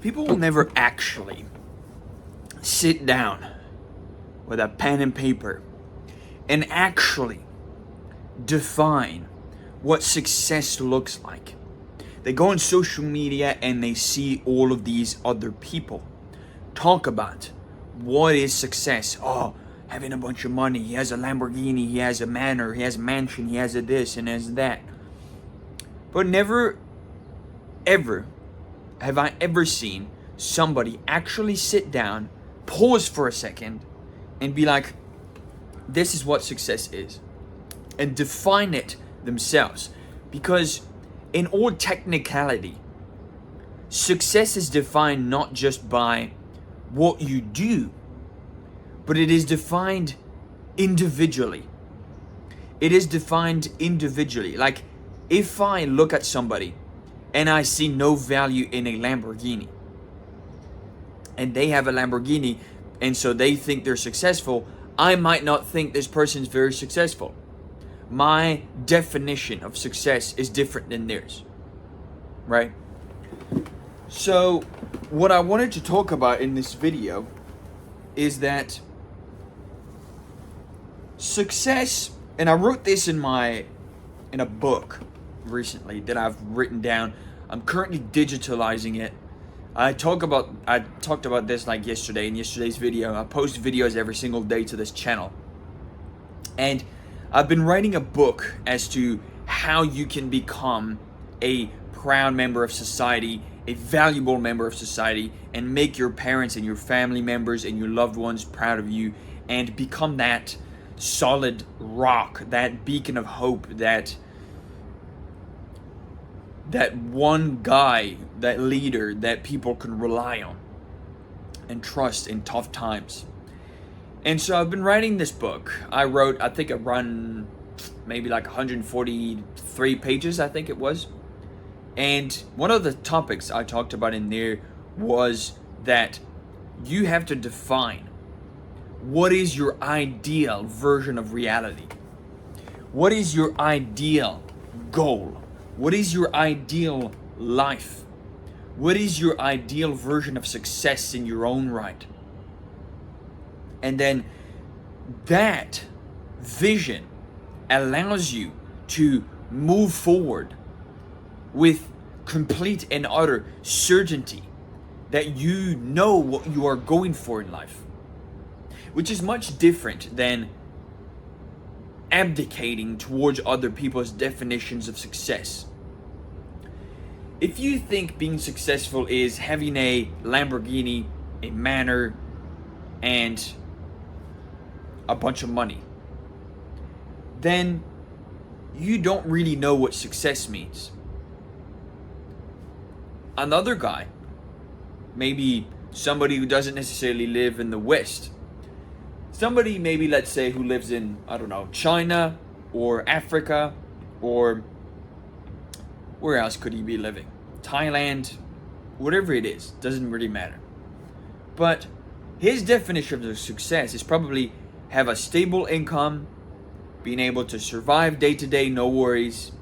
People will never actually sit down with a pen and paper and actually define what success looks like. They go on social media and they see all of these other people talk about what is success. Oh, having a bunch of money. He has a Lamborghini, he has a manor, he has a mansion, he has a this and has that. But never, ever have I ever seen somebody actually sit down, pause for a second, and be like, this is what success is, and define it themselves. Because in all technicality, success is defined not just by what you do, but it is defined individually. It is defined individually. Like, if I look at somebody and I see no value in a Lamborghini, and they have a Lamborghini, and so they think they're successful, I might not think this person's very successful. My definition of success is different than theirs, right? So what I wanted to talk about in this video is that success, and I wrote this in a book recently that I've written down. I'm currently digitalizing it. I talked about this like yesterday in yesterday's video. I post videos every single day to this channel. And I've been writing a book as to how you can become a proud member of society, a valuable member of society, and make your parents and your family members and your loved ones proud of you, and become that solid rock, that beacon of hope, that one guy, that leader that people can rely on and trust in tough times. And so I've been writing this book. I think I run maybe like 143 pages, I think it was. And one of the topics I talked about in there was that you have to define what is your ideal version of reality. What is your ideal goal? What is your ideal life? What is your ideal version of success in your own right? And then that vision allows you to move forward with complete and utter certainty that you know what you are going for in life, which is much different than abdicating towards other people's definitions of success. If you think being successful is having a Lamborghini, a manor, and a bunch of money, then you don't really know what success means. Another guy, maybe somebody who doesn't necessarily live in the West, somebody maybe, let's say, who lives in, I don't know, China or Africa, or where else could he be living? Thailand, whatever it is, doesn't really matter. But his definition of success is probably have a stable income, being able to survive day to day, no worries,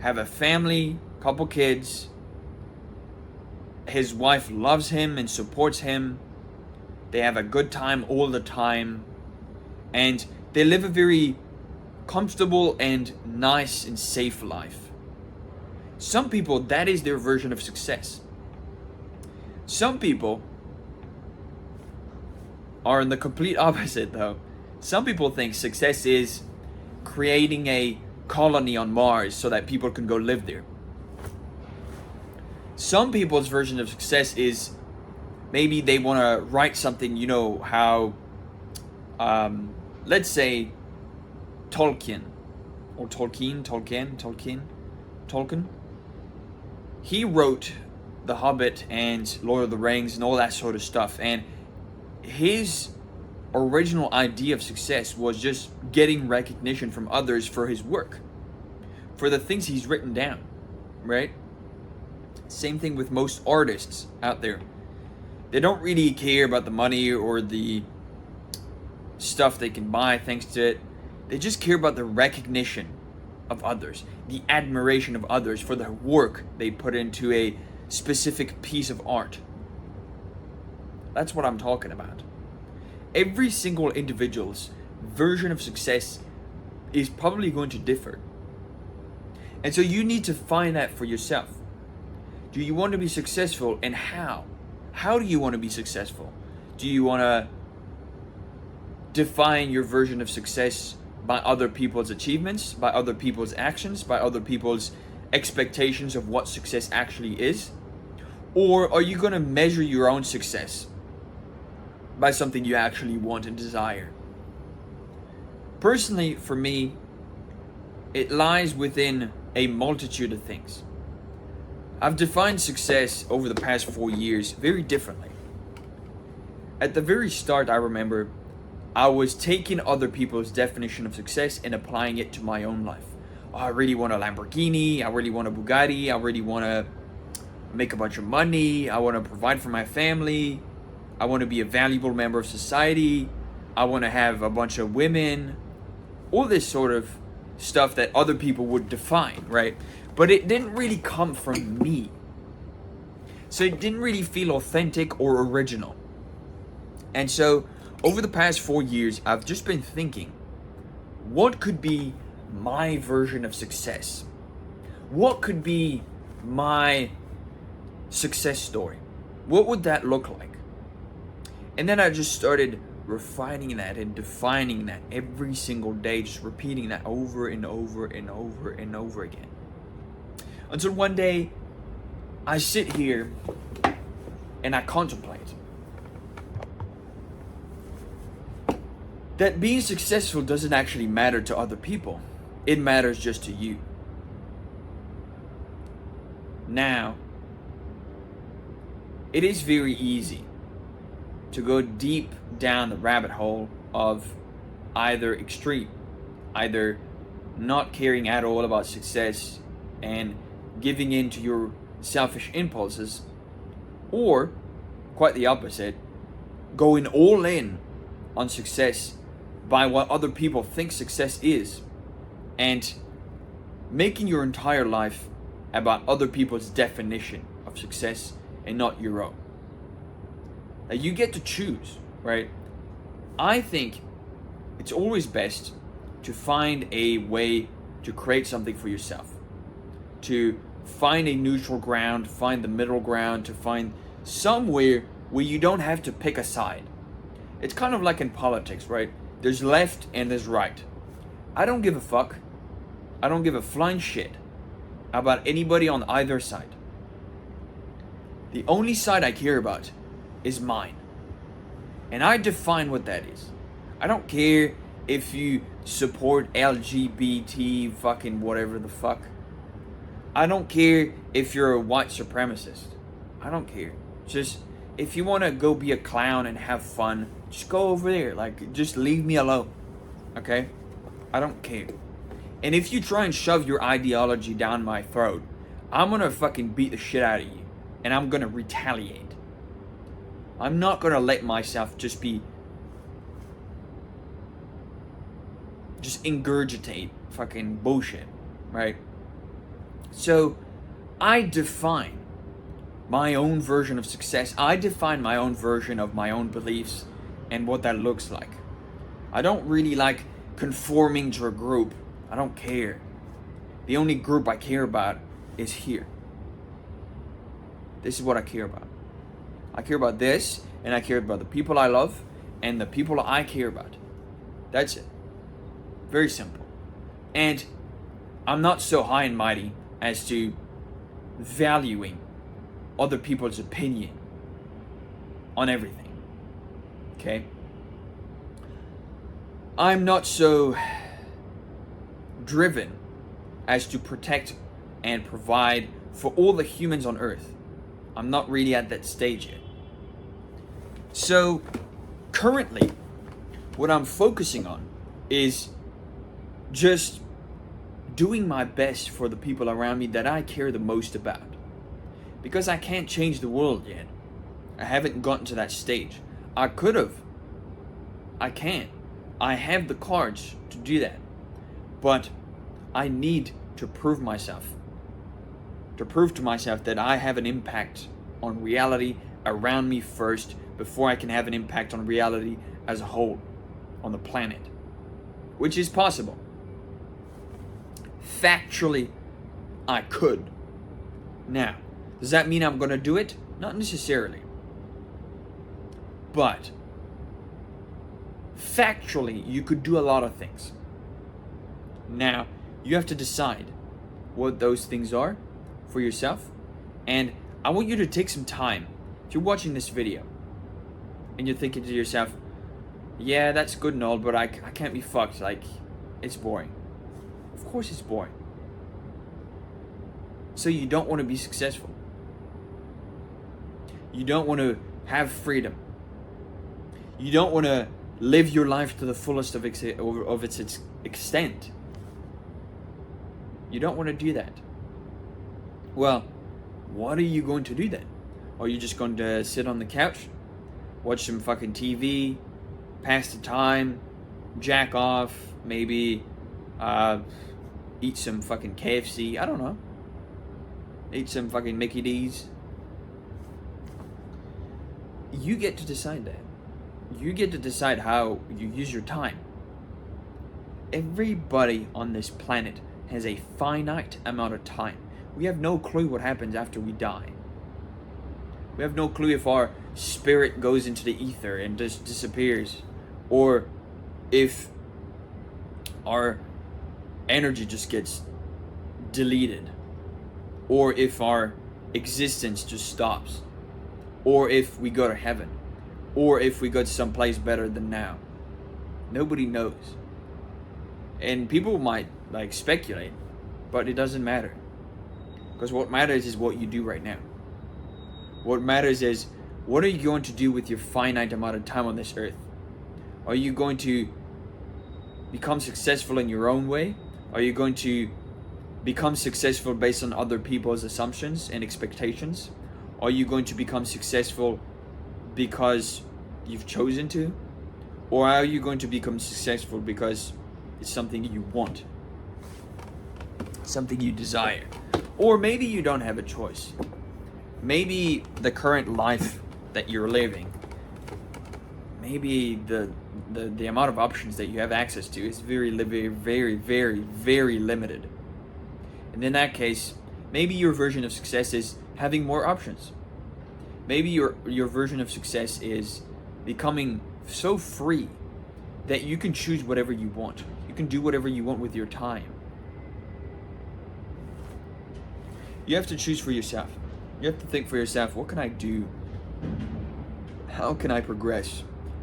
have a family, couple kids, his wife loves him and supports him, they have a good time all the time, and they live a very comfortable and nice and safe life. Some people, that is their version of success. Some people are in the complete opposite though. Some people think success is creating a colony on Mars so that people can go live there. Some people's version of success is maybe they want to write something, you know how, let's say Tolkien. He wrote The Hobbit and Lord of the Rings and all that sort of stuff. And his original idea of success was just getting recognition from others for his work, for the things he's written down, right? Same thing with most artists out there. They don't really care about the money or the stuff they can buy thanks to it. They just care about the recognition of others, the admiration of others for the work they put into a specific piece of art. That's what I'm talking about. Every single individual's version of success is probably going to differ. And so you need to find that for yourself. Do you want to be successful, and how? How do you want to be successful? Do you want to define your version of success by other people's achievements, by other people's actions, by other people's expectations of what success actually is? Or are you going to measure your own success by something you actually want and desire? Personally, for me, it lies within a multitude of things. I've defined success over the past 4 years very differently. At the very start, I remember I was taking other people's definition of success and applying it to my own life. Oh, I really want a Lamborghini, I really want a Bugatti, I really want to make a bunch of money, I want to provide for my family, I want to be a valuable member of society, I want to have a bunch of women, all this sort of stuff that other people would define, right? But it didn't really come from me. So it didn't really feel authentic or original. And so over the past 4 years, I've just been thinking, what could be my version of success? What could be my success story? What would that look like? And then I just started refining that and defining that every single day, just repeating that over and over and over and over again. Until one day, I sit here and I contemplate that being successful doesn't actually matter to other people. It matters just to you. Now, it is very easy to go deep down the rabbit hole of either extreme, either not caring at all about success and giving in to your selfish impulses, or quite the opposite, going all in on success by what other people think success is, and making your entire life about other people's definition of success and not your own. Now, you get to choose, right? I think it's always best to find a way to create something for yourself, to find a neutral ground, find the middle ground, to find somewhere where you don't have to pick a side. It's kind of like in politics, right? There's left and there's right. I don't give a fuck. I don't give a flying shit about anybody on either side. The only side I care about is mine. And I define what that is. I don't care if you support LGBT fucking whatever the fuck. I don't care if you're a white supremacist. I don't care. Just, if you want to go be a clown and have fun, just go over there. Like, just leave me alone. Okay? I don't care. And if you try and shove your ideology down my throat, I'm gonna fucking beat the shit out of you. And I'm gonna retaliate. I'm not gonna let myself just ingurgitate fucking bullshit, right? So, I define my own version of success. I define my own version of my own beliefs and what that looks like. I don't really like conforming to a group. I don't care. The only group I care about is here. This is what I care about. I care about this, and I care about the people I love and the people I care about. That's it. Very simple. And I'm not so high and mighty as to valuing other people's opinion on everything. Okay? I'm not so driven as to protect and provide for all the humans on earth. I'm not really at that stage yet. So, currently, what I'm focusing on is just doing my best for the people around me that I care the most about. Because I can't change the world yet. I haven't gotten to that stage. I could have. I can't. I have the cards to do that. But I need to prove myself. To prove to myself that I have an impact on reality around me first before I can have an impact on reality as a whole, on the planet. Which is possible. Factually, I could. Now, does that mean I'm going to do it? Not necessarily. But factually, you could do a lot of things. Now, you have to decide what those things are for yourself. And I want you to take some time. If you're watching this video and you're thinking to yourself, yeah, that's good and all, but I can't be fucked. Like, it's boring. Of course it's boring. So you don't want to be successful. You don't want to have freedom. You don't want to live your life to the fullest of its extent. You don't want to do that. Well, what are you going to do then? Are you just going to sit on the couch, watch some fucking TV, pass the time, jack off, maybe eat some fucking KFC, I don't know. Eat some fucking Mickey D's. You get to decide that. You get to decide how you use your time. Everybody on this planet has a finite amount of time. We have no clue what happens after we die. We have no clue if our spirit goes into the ether and just disappears, or if our energy just gets deleted, or if our existence just stops, or if we go to heaven, or if we go to someplace better than now. Nobody knows. And people might like speculate, but it doesn't matter. Because what matters is what you do right now. What matters is, what are you going to do with your finite amount of time on this earth? Are you going to become successful in your own way? Are you going to become successful based on other people's assumptions and expectations? Are you going to become successful because you've chosen to? Or are you going to become successful because it's something you want? Something you desire? Or maybe you don't have a choice. Maybe the current life that you're living, maybe the amount of options that you have access to is very, very limited. And in that case, maybe your version of success is having more options. Maybe your version of success is becoming so free that you can choose whatever you want. You can do whatever you want with your time. You have to choose for yourself. You have to think for yourself, what can I do? How can I progress?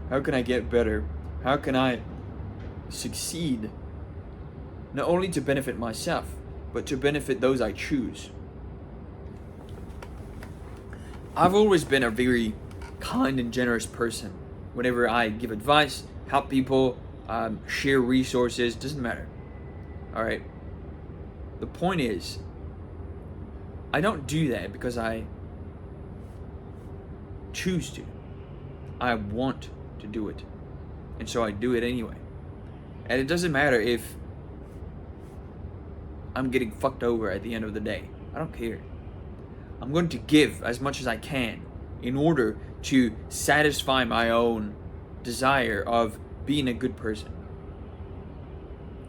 How can I get better? How can I succeed? Not only to benefit myself, but to benefit those I choose. I've always been a very kind and generous person. Whenever I give advice, help people, share resources, doesn't matter. All right. The point is, I don't do that because I choose to. I want to do it. And so I do it anyway. And it doesn't matter if I'm getting fucked over at the end of the day. I don't care. I'm going to give as much as I can in order to satisfy my own desire of being a good person.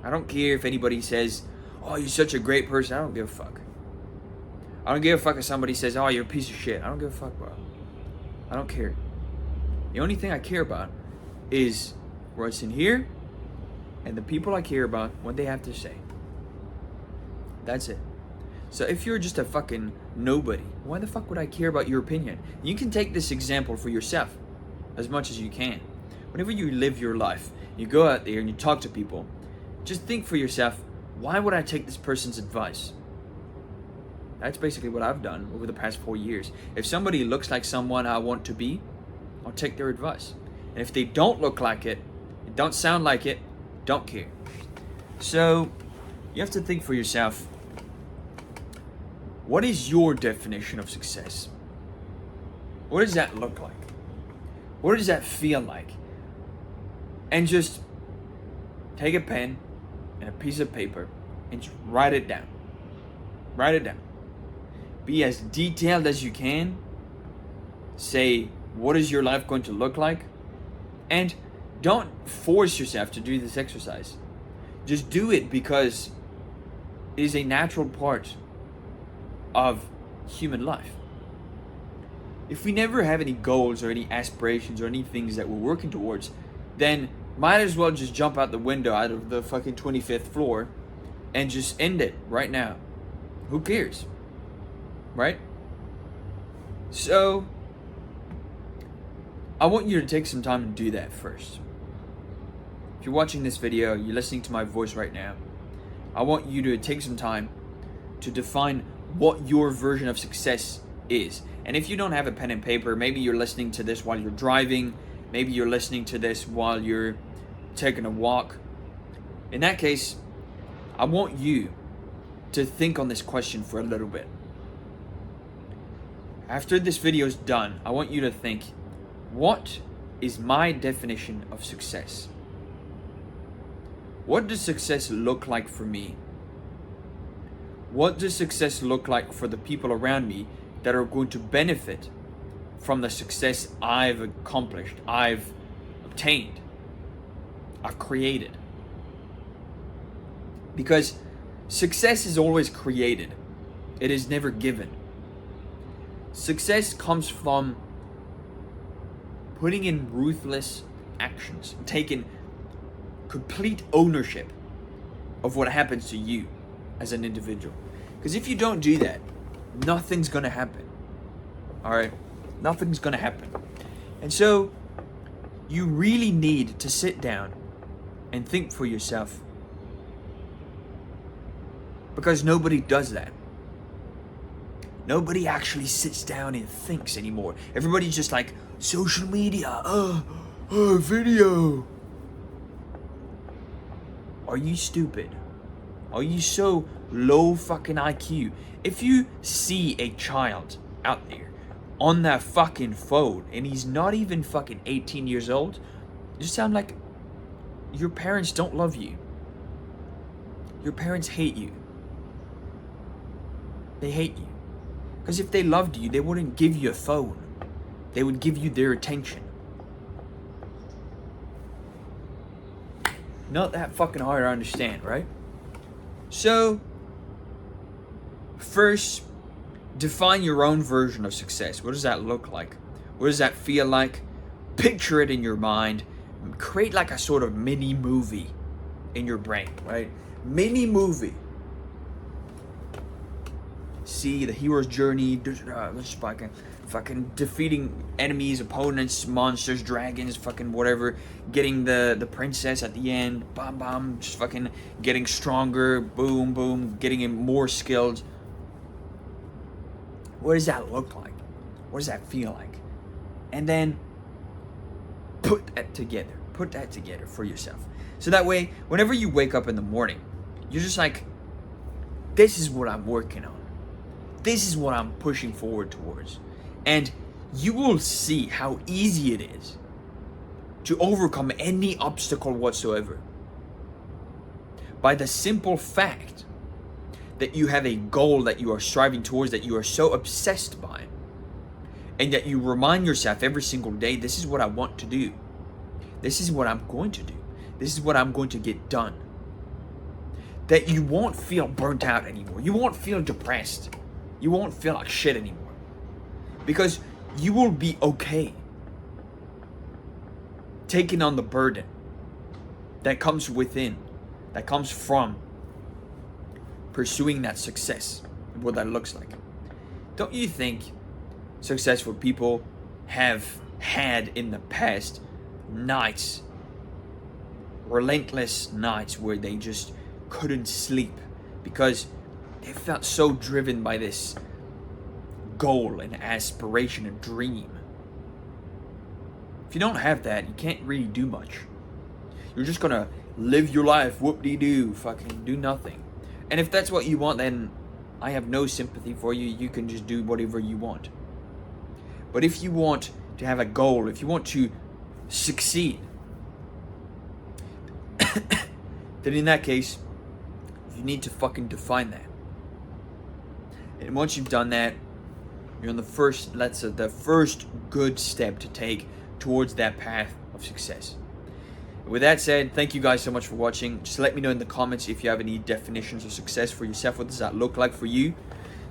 I don't care if anybody says, oh, you're such a great person. I don't give a fuck. I don't give a fuck if somebody says, oh, you're a piece of shit. I don't give a fuck, bro. I don't care. The only thing I care about is what's in here and the people I care about, what they have to say. That's it. So if you're just a fucking nobody, why the fuck would I care about your opinion? You can take this example for yourself as much as you can. Whenever you live your life, you go out there and you talk to people, just think for yourself, why would I take this person's advice? That's basically what I've done over the past 4 years. If somebody looks like someone I want to be, I'll take their advice. And if they don't look like it, don't sound like it, don't care. So you have to think for yourself, what is your definition of success? What does that look like? What does that feel like? And just take a pen and a piece of paper and just write it down. Write it down. Be as detailed as you can. Say what is your life going to look like? And don't force yourself to do this exercise. Just do it because it is a natural part of human life. If we never have any goals or any aspirations or any things that we're working towards, then might as well just jump out the window out of the fucking 25th floor and just end it right now. Who cares? Right? So, I want you to take some time to do that first. If you're watching this video, you're listening to my voice right now, I want you to take some time to define what your version of success is. And if you don't have a pen and paper, maybe you're listening to this while you're driving, maybe you're listening to this while you're taking a walk. In that case, I want you to think on this question for a little bit. After this video is done, I want you to think, what is my definition of success? What does success look like for me? What does success look like for the people around me that are going to benefit from the success I've accomplished, I've obtained, I've created? Because success is always created. It is never given. Success comes from putting in ruthless actions, taking complete ownership of what happens to you as an individual. Because if you don't do that, nothing's gonna happen. Alright? Nothing's gonna happen. And so, you really need to sit down and think for yourself. Because nobody does that. Nobody actually sits down and thinks anymore. Everybody's just like, social media, video. Are you stupid? Are you so low fucking IQ? If you see a child out there on that fucking phone and he's not even fucking 18 years old, you sound like your parents don't love you. Your parents hate you. They hate you. Because if they loved you, they wouldn't give you a phone. They would give you their attention. Not that fucking hard to understand, right? So, first, define your own version of success. What does that look like? What does that feel like? Picture it in your mind. Create like a sort of mini movie in your brain, right? Mini movie. See the hero's journey, just fucking defeating enemies, opponents, monsters, dragons, fucking whatever, getting the princess at the end, bam bam, just fucking getting stronger, boom boom, getting him more skilled. What does that look like? What does that feel like? And then put that together for yourself. So that way, whenever you wake up in the morning, you're just like, this is what I'm working on. This is what I'm pushing forward towards. And you will see how easy it is to overcome any obstacle whatsoever by the simple fact that you have a goal that you are striving towards, that you are so obsessed by, and that you remind yourself every single day, this is what I want to do. This is what I'm going to do. This is what I'm going to get done. That you won't feel burnt out anymore. You won't feel depressed. You won't feel like shit anymore. Because you will be okay taking on the burden that comes within, that comes from pursuing that success, and what that looks like. Don't you think successful people have had in the past nights, relentless nights where they just couldn't sleep because they felt so driven by this goal and aspiration and dream? If you don't have that, you can't really do much. You're just gonna live your life, whoop-de-doo, fucking do nothing. And if that's what you want, then I have no sympathy for you. You can just do whatever you want. But if you want to have a goal, if you want to succeed, then in that case, you need to fucking define that. And once you've done that, You're on the first, the first good step to take towards that path of success. With that said, thank you guys so much for watching. Just let me know in the comments if you have any definitions of success for yourself. What does that look like for you?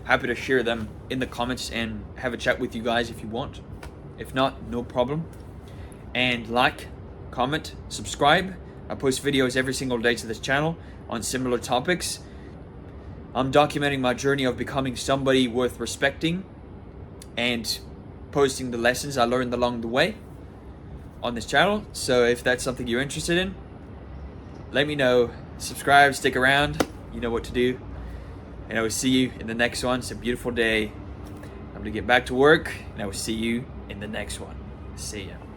Happy to share them in the comments and have a chat with you guys if you want. If not, no problem. And like, comment, subscribe. I post videos every single day to this channel on similar topics. I'm documenting my journey of becoming somebody worth respecting and posting the lessons I learned along the way on this channel. So if that's something you're interested in, let me know. Subscribe, stick around, you know what to do. And I will see you in the next one. It's a beautiful day. I'm gonna get back to work, and I will see you in the next one. See ya.